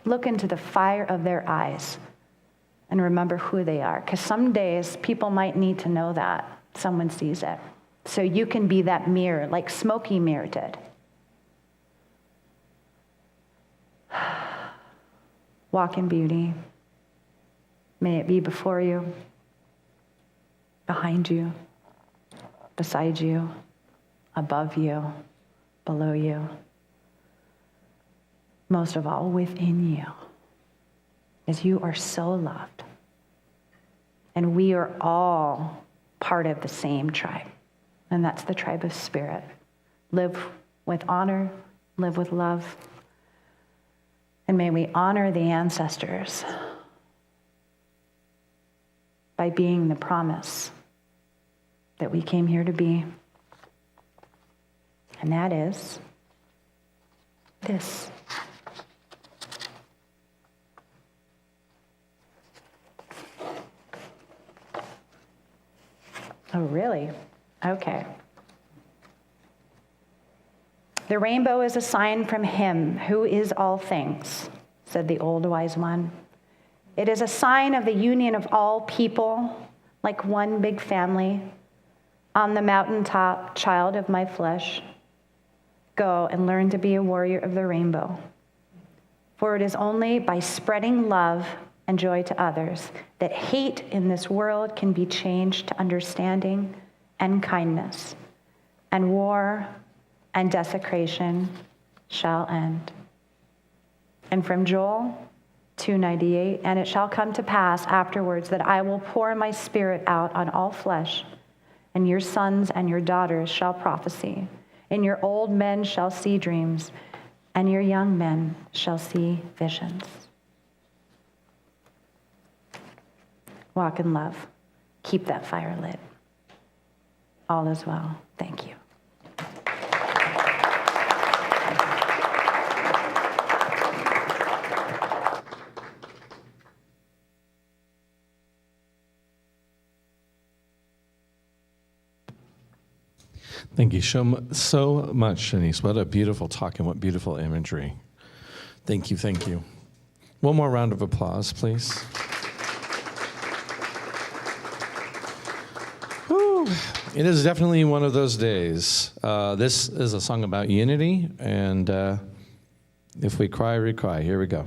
look into the fire of their eyes and remember who they are. Because some days people might need to know that someone sees it. So you can be that mirror, like Smokey Mirror did. Walk in beauty. May it be before you, behind you, beside you, above you, below you. Most of all, within you, as you are so loved. And we are all part of the same tribe, and that's the tribe of spirit. Live with honor, live with love, and may we honor the ancestors by being the promise that we came here to be. And that is this. Oh, really? Okay. The rainbow is a sign from Him who is all things, said the old wise one. It is a sign of the union of all people, like one big family. On the mountaintop, child of my flesh, go and learn to be a warrior of the rainbow. For it is only by spreading love and joy to others that hate in this world can be changed to understanding and kindness, and war and desecration shall end. And from Joel 2:98, and it shall come to pass afterwards that I will pour my spirit out on all flesh, and your sons and your daughters shall prophesy, and your old men shall see dreams, and your young men shall see visions. Walk in love. Keep that fire lit. All is well. Thank you. Thank you so much, Chenise. What a beautiful talk and what beautiful imagery. Thank you, thank you. One more round of applause, please. Whew. It is definitely one of those days. This is a song about unity, and if we cry, we cry. Here we go.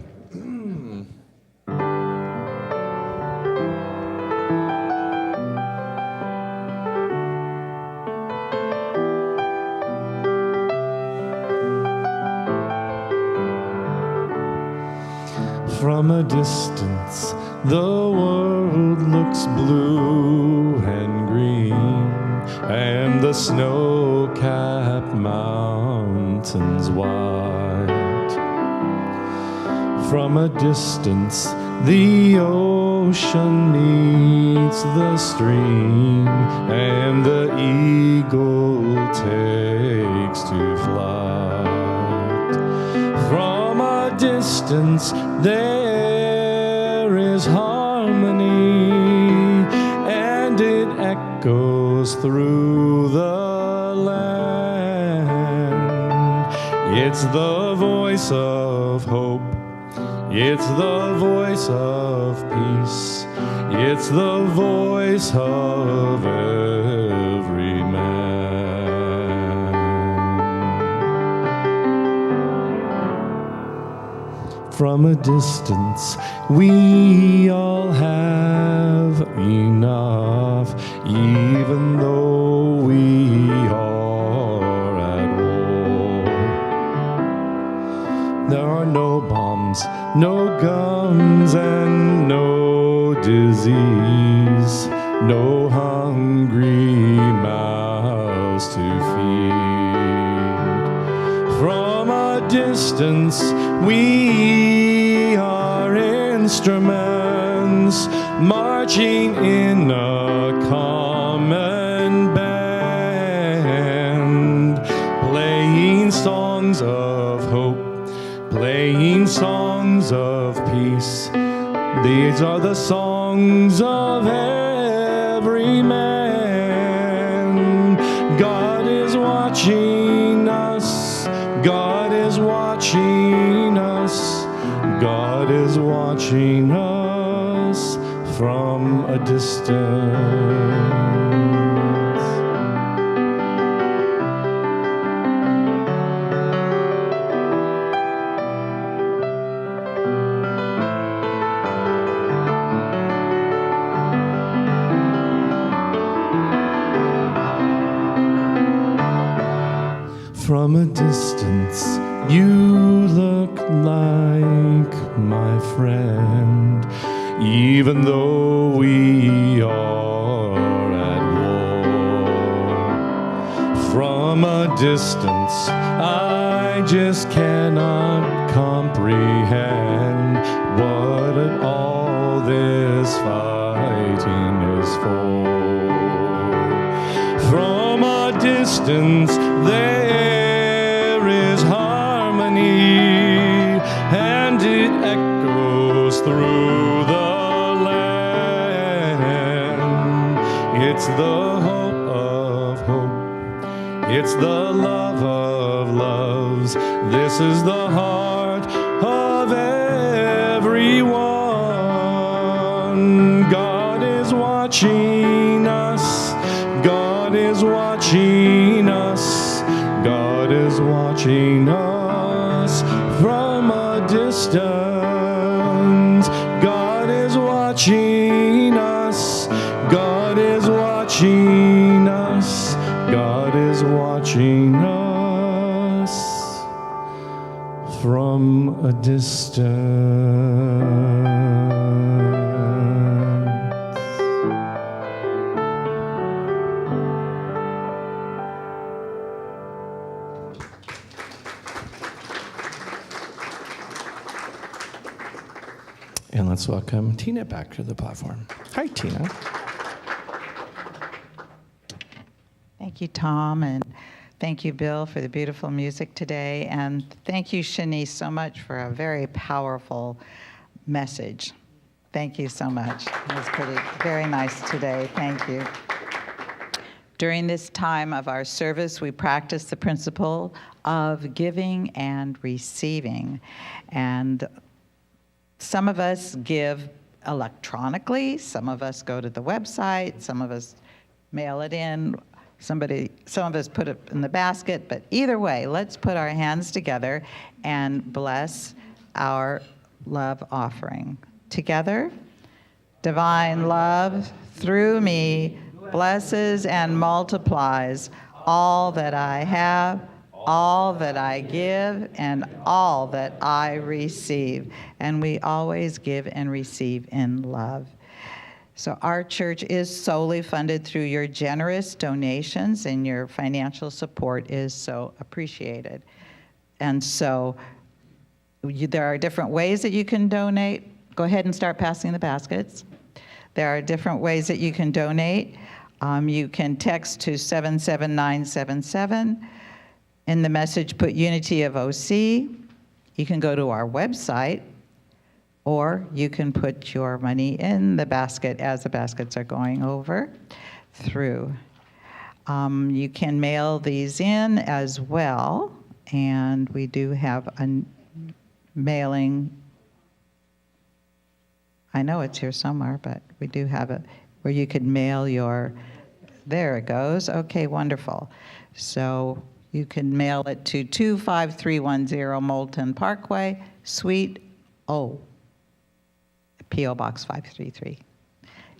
From a distance, the world looks blue and green, and the snow-capped mountains white. From a distance, the ocean meets the stream, and the eagle takes to flight. From a distance, there is harmony, and it echoes through the land. It's the voice of hope. It's the voice of peace. It's the voice of every man. From a distance, we all have enough, even though we are at war. There are no bombs, no guns, and no disease, no hungry mouths to feed. From a distance, we are instruments marching in a common band, playing songs of hope, playing songs of peace. These are the songs of every man. God is watching us. God is watching us. God is watching us from a distance. From a distance, you look like my friend, even though we are at war. From a distance, I just cannot comprehend what all this fighting is for. From a distance, there is harmony, and it echoes through the land. It's the hope of hope. It's the love of loves. This is the heart of everyone. God is watching us. God is watching us. God is watching us from a distance. God is watching us. God is watching us. God is watching us from a distance. And let's welcome Tina back to the platform. Hi, Tina. Thank you, Tom, and thank you, Bill, for the beautiful music today. And thank you, Chenise, so much for a very powerful message. Thank you so much. It was very nice today. Thank you. During this time of our service, we practice the principle of giving and receiving. And some of us give electronically, some of us go to the website, some of us mail it in, some of us put it in the basket, but either way, let's put our hands together and bless our love offering. Together, divine love through me blesses and multiplies all that I have, all that I give, and all that I receive. And we always give and receive in love. So our church is solely funded through your generous donations, and your financial support is so appreciated. And so there are different ways that you can donate. Go ahead and start passing the baskets. There are different ways that you can donate. You can text to 77977. In the message, put Unity of OC. You can go to our website, or you can put your money in the basket as the baskets are going over through. You can mail these in as well, and we do have a mailing. I know it's here somewhere, but we do have it where you could mail your, there it goes. Okay, wonderful. So you can mail it to 25310 Moulton Parkway, Suite O, P.O. Box 533.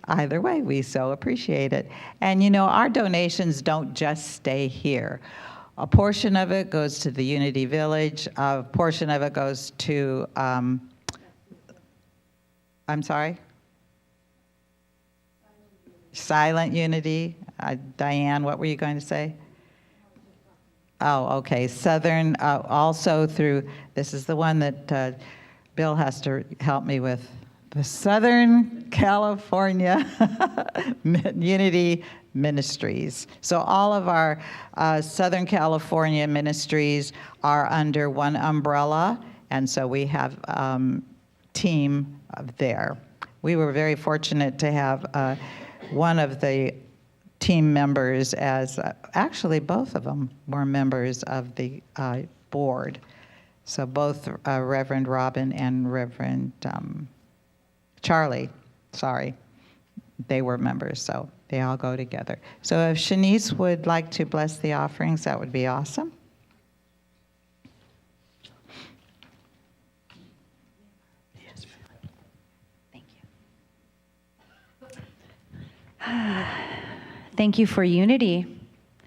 Either way, we so appreciate it. And you know, our donations don't just stay here. A portion of it goes to the Unity Village. A portion of it goes to, I'm sorry? Silent Unity. Diane, what were you going to say? Oh, okay. Southern, also through, this is the one that Bill has to help me with. The Southern California Unity Ministries. So all of our Southern California ministries are under one umbrella, and so we have team there. We were very fortunate to have one of the team members as, actually both of them were members of the board. So both Reverend Robin and Reverend Charlie, sorry, they were members, so they all go together. So if Chenise would like to bless the offerings, that would be awesome. Thank you. Thank you for unity.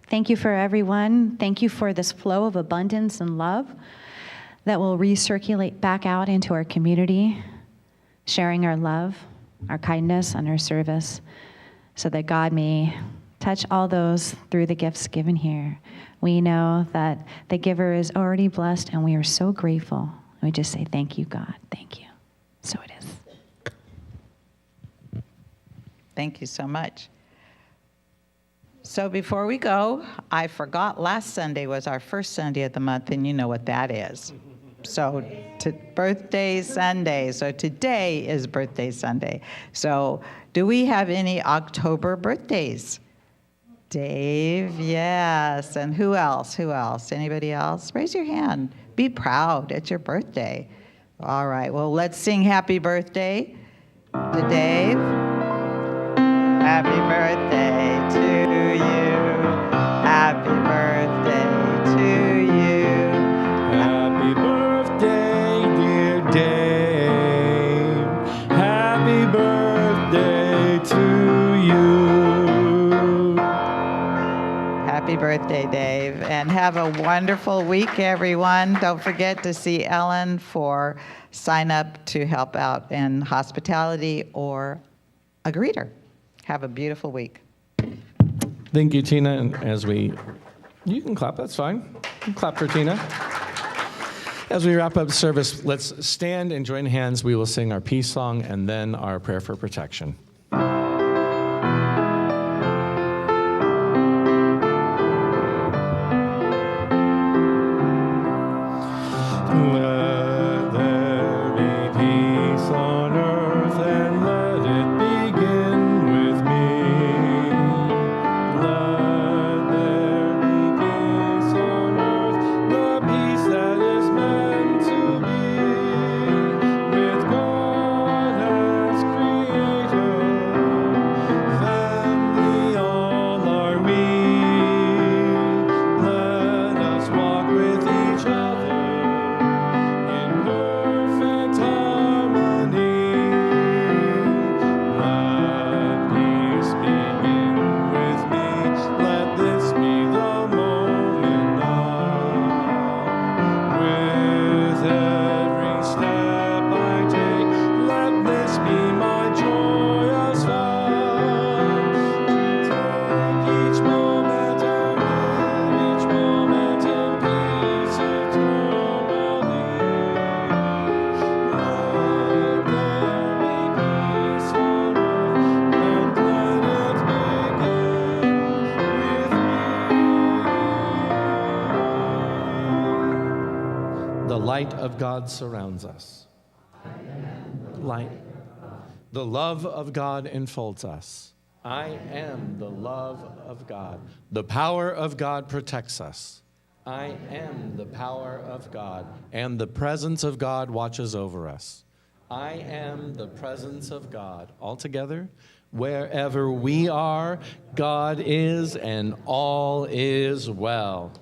Thank you for everyone. Thank you for this flow of abundance and love that will recirculate back out into our community, sharing our love, our kindness, and our service, so that God may touch all those through the gifts given here. We know that the giver is already blessed, and we are so grateful. We just say, thank you, God. Thank you. So it is. Thank you so much. So before we go, I forgot last Sunday was our first Sunday of the month, and you know what that is. So birthday Sunday. So today is birthday Sunday. So do we have any October birthdays? Dave, yes. And who else? Who else? Anybody else? Raise your hand. Be proud. It's your birthday. All right. Well, let's sing happy birthday to Dave. Happy birthday to you. Happy birthday to you. Happy birthday, dear Dave. Happy birthday to you. Happy birthday, Dave. And And have a wonderful week, everyone. Don't forget to see Ellen for sign up to help out in hospitality or a greeter. Have a beautiful week. Thank you, Tina. And you can clap, that's fine. You can clap for Tina. As we wrap up service, let's stand and join hands. We will sing our peace song and then our prayer for protection. Let there be peace on earth, and let it begin with me. Let there be peace on earth, the peace that is meant to be with God as creator. Family all are we. Let us walk with each other in perfect harmony. Let peace begin with me. Let this be the moment now. With every step I take, let this be my joyous vow. To take each moment and live each moment in peace eternally. Let there be peace on earth, and let it begin with me. The light of God surrounds us. Light. The love of God enfolds us. I am the love of God. The power of God protects us. I am the power of God, and the presence of God watches over us. I am the presence of God. All together, wherever we are, God is, and all is well.